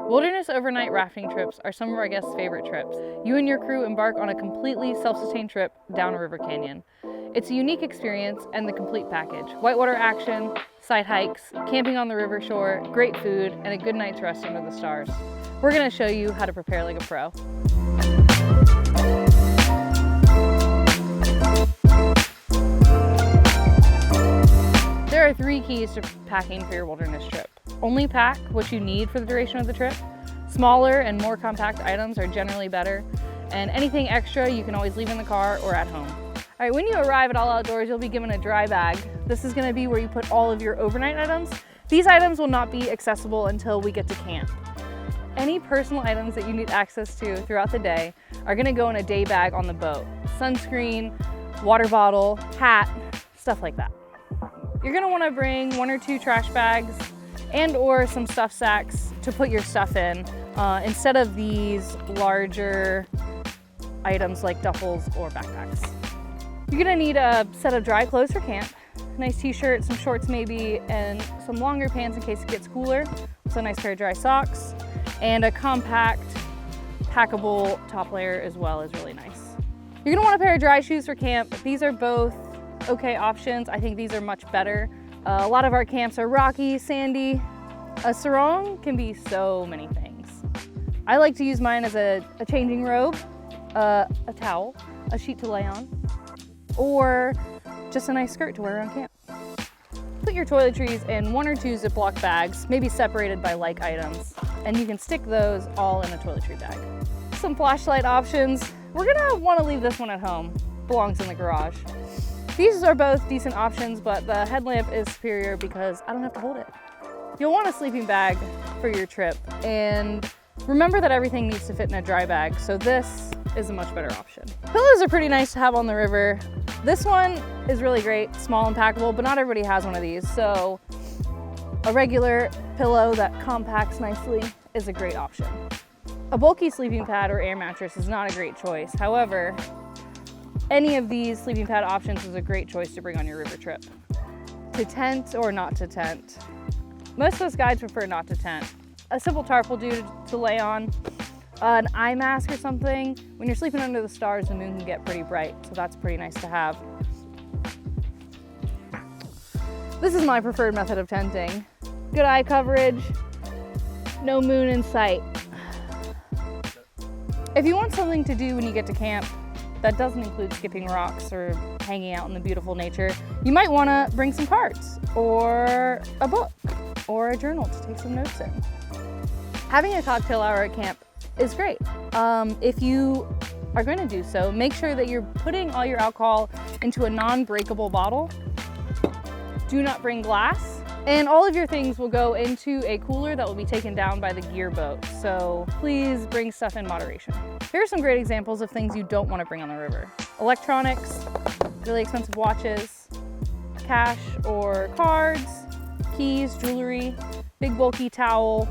Wilderness overnight rafting trips are some of our guests' favorite trips. You and your crew embark on a completely self-sustained trip down a river canyon. It's a unique experience and the complete package. Whitewater action, side hikes, camping on the river shore, great food, and a good night's rest under the stars. We're going to show you how to prepare like a pro. There are 3 keys to packing for your wilderness trip. Only pack what you need for the duration of the trip. Smaller and more compact items are generally better, and anything extra you can always leave in the car or at home. All right, when you arrive at All Outdoors, you'll be given a dry bag. This is going to be where you put all of your overnight items. These items will not be accessible until we get to camp. Any personal items that you need access to throughout the day are going to go in a day bag on the boat. Sunscreen, water bottle, hat, stuff like that. You're going to want to bring 1 or 2 trash bags and or some stuff sacks to put your stuff in instead of these larger items like duffels or backpacks. You're gonna need a set of dry clothes for camp, a nice t-shirt, some shorts maybe, and some longer pants in case it gets cooler. So a nice pair of dry socks and a compact packable top layer as well is really nice. You're gonna want a pair of dry shoes for camp. These are both okay options. I think these are much better. A lot of our camps are rocky, sandy. A sarong can be so many things. I like to use mine as a changing robe, a towel, a sheet to lay on, or just a nice skirt to wear around camp. Put your toiletries in 1 or 2 Ziploc bags, maybe separated by like items, and you can stick those all in a toiletry bag. Some flashlight options. We're gonna wanna leave this one at home. Belongs in the garage. These are both decent options, but the headlamp is superior because I don't have to hold it. You'll want a sleeping bag for your trip, and remember that everything needs to fit in a dry bag, so this is a much better option. Pillows are pretty nice to have on the river. This one is really great, small and packable, but not everybody has one of these, so a regular pillow that compacts nicely is a great option. A bulky sleeping pad or air mattress is not a great choice. However, any of these sleeping pad options is a great choice to bring on your river trip. To tent or not to tent. Most of us guides prefer not to tent. A simple tarp will do to lay on. An eye mask or something. When you're sleeping under the stars, the moon can get pretty bright, so that's pretty nice to have. This is my preferred method of tenting. Good eye coverage, no moon in sight. If you want something to do when you get to camp, that doesn't include skipping rocks or hanging out in the beautiful nature, you might want to bring some cards or a book or a journal to take some notes in. Having a cocktail hour at camp is great. If you are going to do so, make sure that you're putting all your alcohol into a non-breakable bottle. Do not bring glass. And all of your things will go into a cooler that will be taken down by the gear boat. So please bring stuff in moderation. Here are some great examples of things you don't want to bring on the river. Electronics, really expensive watches, cash or cards, keys, jewelry, big bulky towel.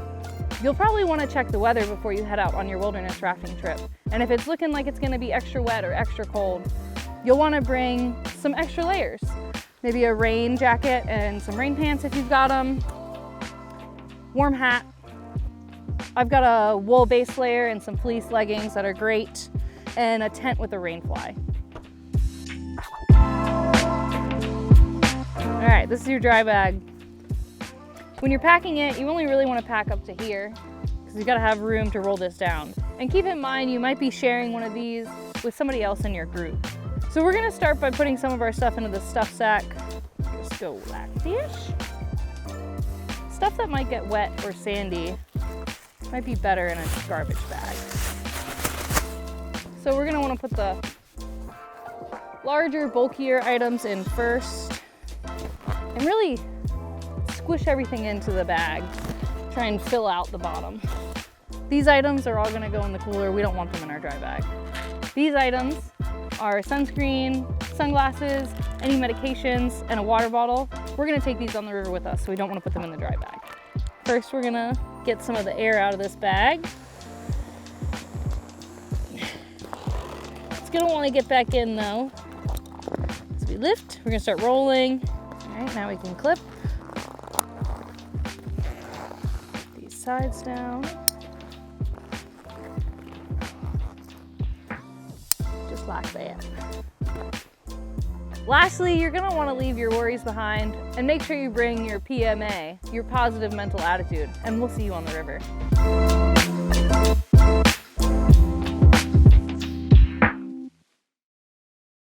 You'll probably want to check the weather before you head out on your wilderness rafting trip. And if it's looking like it's going to be extra wet or extra cold, you'll want to bring some extra layers. Maybe a rain jacket and some rain pants if you've got them. Warm hat. I've got a wool base layer and some fleece leggings that are great, and a tent with a rain fly. All right, this is your dry bag. When you're packing it, you only really want to pack up to here because you've got to have room to roll this down. And keep in mind, you might be sharing one of these with somebody else in your group. So we're gonna start by putting some of our stuff into the stuff sack. Just go like this. Stuff that might get wet or sandy might be better in a garbage bag. So we're gonna wanna put the larger, bulkier items in first and really squish everything into the bag. Try and fill out the bottom. These items are all gonna go in the cooler. We don't want them in our dry bag. These items are sunscreen, sunglasses, any medications, and a water bottle. We're gonna take these on the river with us, so we don't wanna put them in the dry bag. First, we're gonna get some of the air out of this bag. It's gonna wanna get back in though. As we lift, we're gonna start rolling. All right, now we can clip these sides down. Black Band. Lastly, you're gonna wanna leave your worries behind and make sure you bring your PMA, your positive mental attitude, and we'll see you on the river.